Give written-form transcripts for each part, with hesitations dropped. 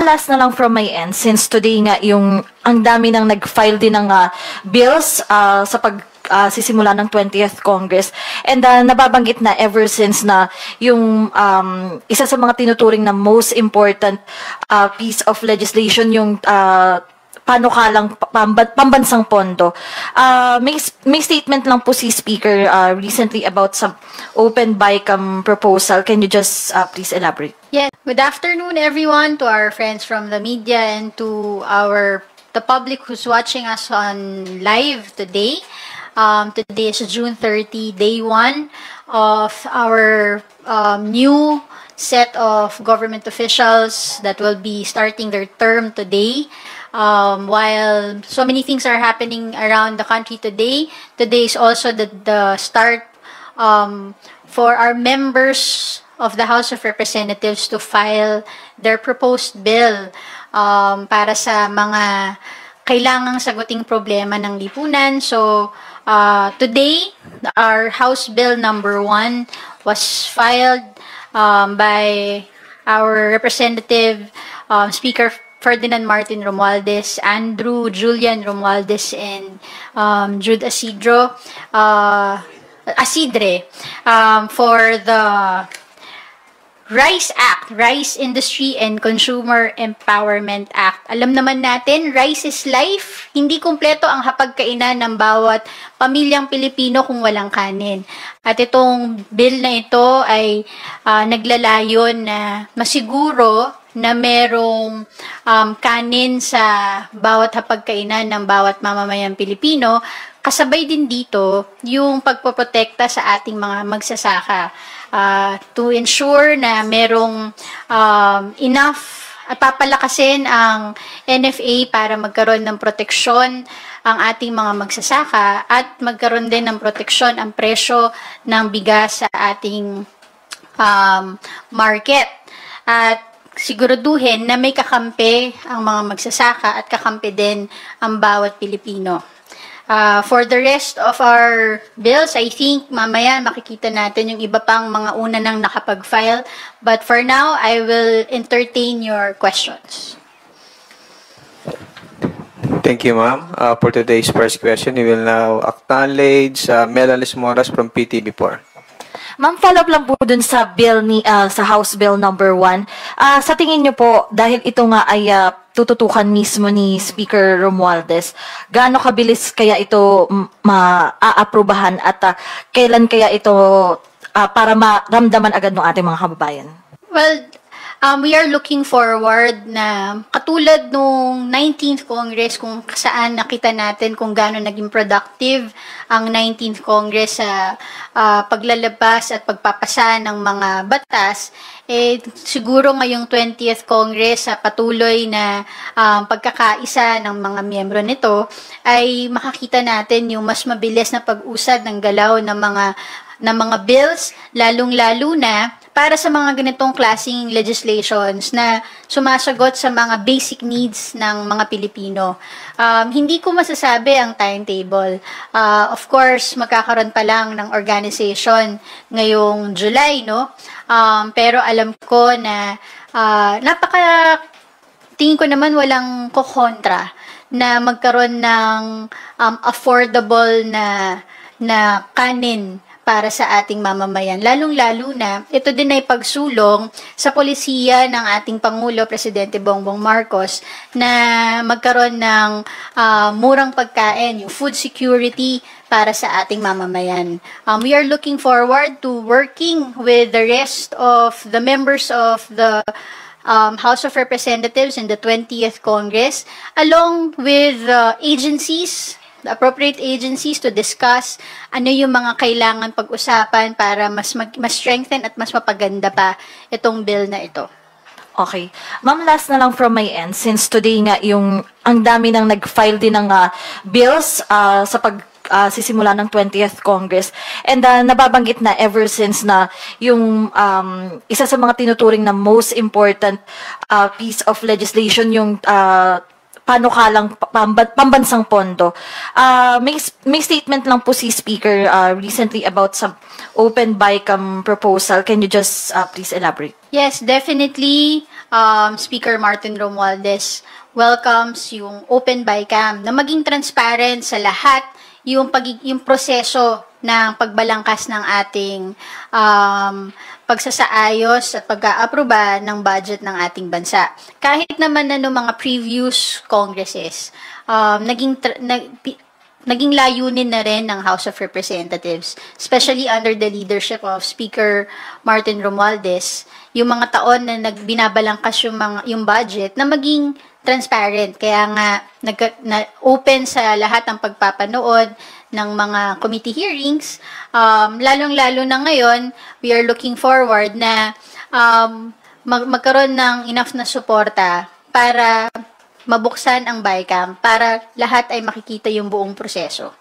Last na lang from my end, since today nga yung ang dami nang nag-file din ng bills sa sisimula ng 20th Congress. And nababanggit na ever since na yung isa sa mga tinuturing na most important piece of legislation yung panukalang pambansang pondo. May statement lang po si Speaker recently about some open BICAM proposal. Can you just please elaborate? Yes. Good afternoon, everyone, to our friends from the media and to the public who's watching us on live today. Today is June 30, day 1 of our new set of government officials that will be starting their term today. While so many things are happening around the country today is also the start for our members of the House of Representatives to file their proposed bill para sa mga kailangang saguting problema ng lipunan. So, today, our House Bill number 1 was filed by our Representative Speaker Ferdinand Martin Romualdez, Andrew Julian Romualdez, and Jude Asidre for the RICE Act, Rice Industry and Consumer Empowerment Act. Alam naman natin, rice is life. Hindi kumpleto ang hapagkainan ng bawat pamilyang Pilipino kung walang kanin. At itong bill na ito ay naglalayon na masiguro na merong kanin sa bawat hapagkainan ng bawat mamamayang Pilipino. Kasabay din dito yung pagpoprotekta sa ating mga magsasaka. To ensure na merong enough at papalakasin ang NFA para magkaroon ng proteksyon ang ating mga magsasaka at magkaroon din ng proteksyon ang presyo ng bigas sa ating market. At siguraduhin na may kakampi ang mga magsasaka at kakampi din ang bawat Pilipino. For the rest of our bills, I think mamaya makikita natin yung iba pang mga una nang nakapag-file. But for now, I will entertain your questions. Thank you, ma'am. For today's first question, we will now acknowledge Melalis Moras from PTV4. Ma'am, follow up lang po dun sa bill sa House Bill number 1. Sa tingin niyo po, dahil ito nga ay tututukan mismo ni Speaker Romualdez, gaano kabilis kaya ito maaaprubahan at kailan kaya ito para maramdaman agad ng ating mga kababayan? Well, we are looking forward na katulad nung 19th Congress kung saan nakita natin kung gaano naging productive ang 19th Congress sa paglalabas at pagpapasa ng mga batas, siguro ngayong 20th Congress sa patuloy na pagkakaisa ng mga miyembro nito ay makakita natin yung mas mabilis na pag-usad ng galaw ng mga bills, lalong-lalo na para sa mga ganitong klaseng legislations na sumasagot sa mga basic needs ng mga Pilipino. Hindi ko masasabi ang timetable. Of course, magkakaroon pa lang ng organization ngayong July, no? Pero alam ko na tingin ko naman walang kokontra na magkaroon ng affordable na kanin para sa ating mamamayan. Lalong-lalo na, ito din ay pagsulong sa polisiya ng ating Pangulo, Presidente Bongbong Marcos, na magkaroon ng murang pagkain, yung food security para sa ating mamamayan. We are looking forward to working with the rest of the members of the House of Representatives in the 20th Congress, along with agencies, the appropriate agencies, to discuss ano yung mga kailangan pag-usapan para mas strengthen at mas mapaganda pa itong bill na ito. Okay. Ma'am, last na lang from my end, since today nga yung ang dami nang nag-file din ng bills sa sisimula ng 20th Congress. And nababanggit na ever since na yung isa sa mga tinuturing na most important piece of legislation yung panukalang pambansang pondo. May statement lang po si Speaker recently about some open BICAM proposal. Can you just please elaborate? Yes, definitely. Speaker Martin Romualdez welcomes yung open BICAM na maging transparent sa lahat yung proseso ng pagbalangkas ng ating pagsasaayos at pag-aaproba ng budget ng ating bansa. Kahit naman na noong mga previous congresses, naging layunin na rin ng House of Representatives, especially under the leadership of Speaker Martin Romualdez, yung mga taon na binabalangkas yung budget na maging transparent. Kaya nga open sa lahat ang pagpapanood ng mga committee hearings. Lalong-lalo na ngayon, we are looking forward na magkaroon ng enough na suporta para mabuksan ang BICAM para lahat ay makikita yung buong proseso.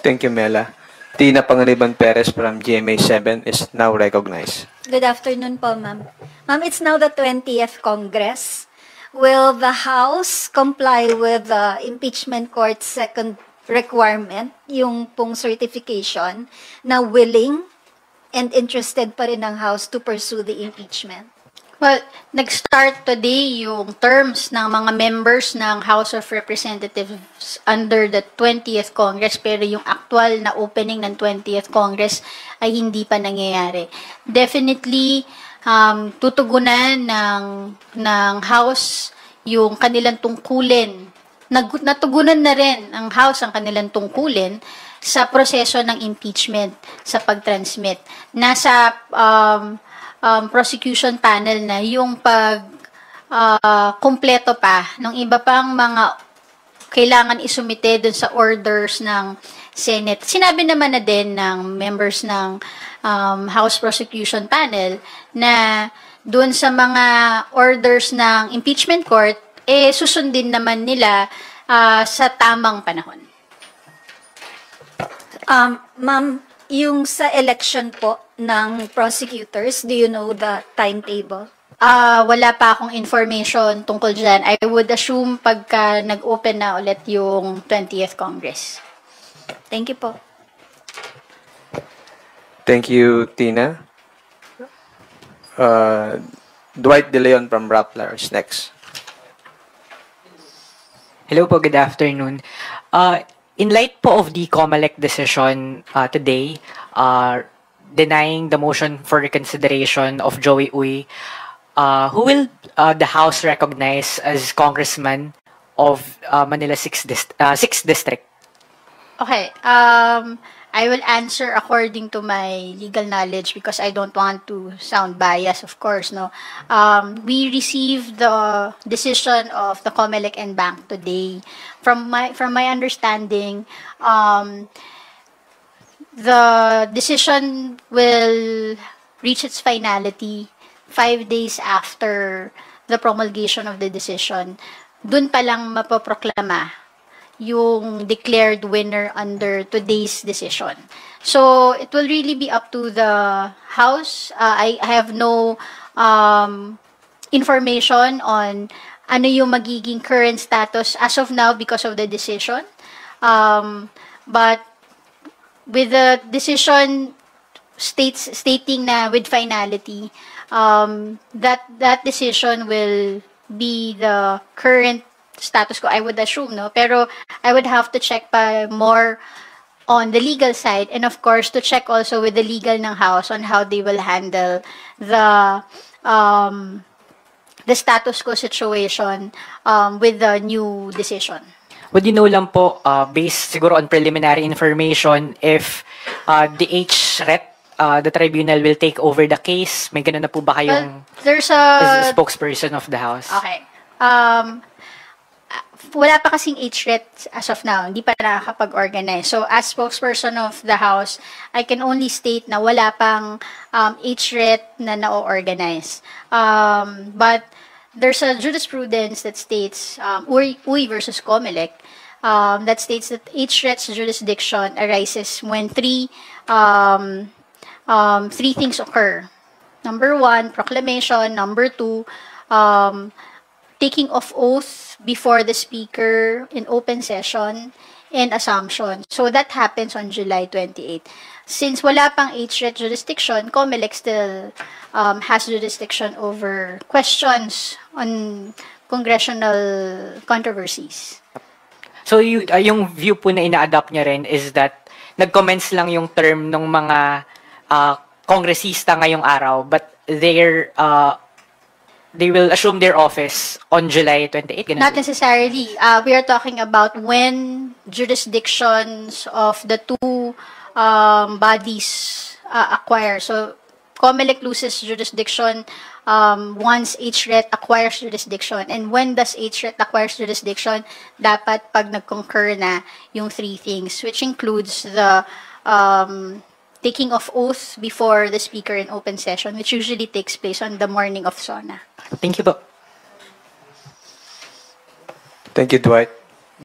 Thank you, Mela. Tina Pangariban Perez from GMA7 is now recognized. Good afternoon po, ma'am. Ma'am, it's now the 20th Congress. Will the House comply with the impeachment court's second requirement, yung pong certification, na willing and interested pa rin ng House to pursue the impeachment? Well, nag-start today yung terms ng mga members ng House of Representatives under the 20th Congress, pero yung actual na opening ng 20th Congress ay hindi pa nangyayari. Definitely, tutugunan ng House yung kanilang tungkulin. Natugunan na rin ang House ang kanilang tungkulin sa proseso ng impeachment sa pag-transmit. Nasa prosecution panel na yung kumpleto pa ng iba pang mga kailangan isumite dun sa orders ng Senate. Sinabi naman na din ng members ng House Prosecution Panel na dun sa mga orders ng impeachment court, susundin naman nila sa tamang panahon. Ma'am, yung sa election po ng prosecutors, do you know the timetable? Wala pa akong information tungkol dyan. I would assume pagka nag-open na ulit yung 20th Congress. Thank you po. Thank you, Tina. Dwight De Leon from Rappler is next. Hello po, good afternoon. In light po of the COMELEC decision today, denying the motion for reconsideration of Joey Uy, who will the House recognize as Congressman of Manila 6th District? Okay. I will answer according to my legal knowledge because I don't want to sound biased, of course. No, we received the decision of the COMELEC and Bank today. From my understanding, the decision will reach its finality 5 days after the promulgation of the decision. Dun pa lang mapoproklama yung declared winner under today's decision. So, it will really be up to the House. I have no information on ano yung magiging current status as of now because of the decision. But with the decision stating na with finality, that decision will be the current status ko, I would assume, no? Pero I would have to check pa more on the legal side and of course to check also with the legal ng House on how they will handle the status quo situation with the new decision. Would you know lang po, based siguro on preliminary information, if the HRET, the tribunal will take over the case? May ganun na po ba kayong there's a spokesperson of the House? Okay. Wala pa kasing HRET as of now. Hindi pa nakakapag-organize. So, as spokesperson of the House, I can only state na wala pang HRET na na-organize. But there's a jurisprudence that states, Uy versus COMELEC, that states that HRET's jurisdiction arises when three things occur. Number 1, proclamation. Number 2, taking of oath before the speaker in open session. and assumption. So that happens on July 28. Since wala pang HRET jurisdiction, COMELEC still has jurisdiction over questions on congressional controversies. So yung view po na ina-adopt niya rin is that nag-commence lang yung term ng mga kongresista ngayong araw, but they will assume their office on July 28. Ganun Not po. necessarily. We are talking about when jurisdictions of the two bodies acquire. So, COMELEC loses jurisdiction once HRET acquires jurisdiction. And when does HRET acquires jurisdiction? Dapat pag nag-concur na yung three things, which includes the taking of oath before the speaker in open session, which usually takes place on the morning of SONA. Thank you po. Thank you, Dwight.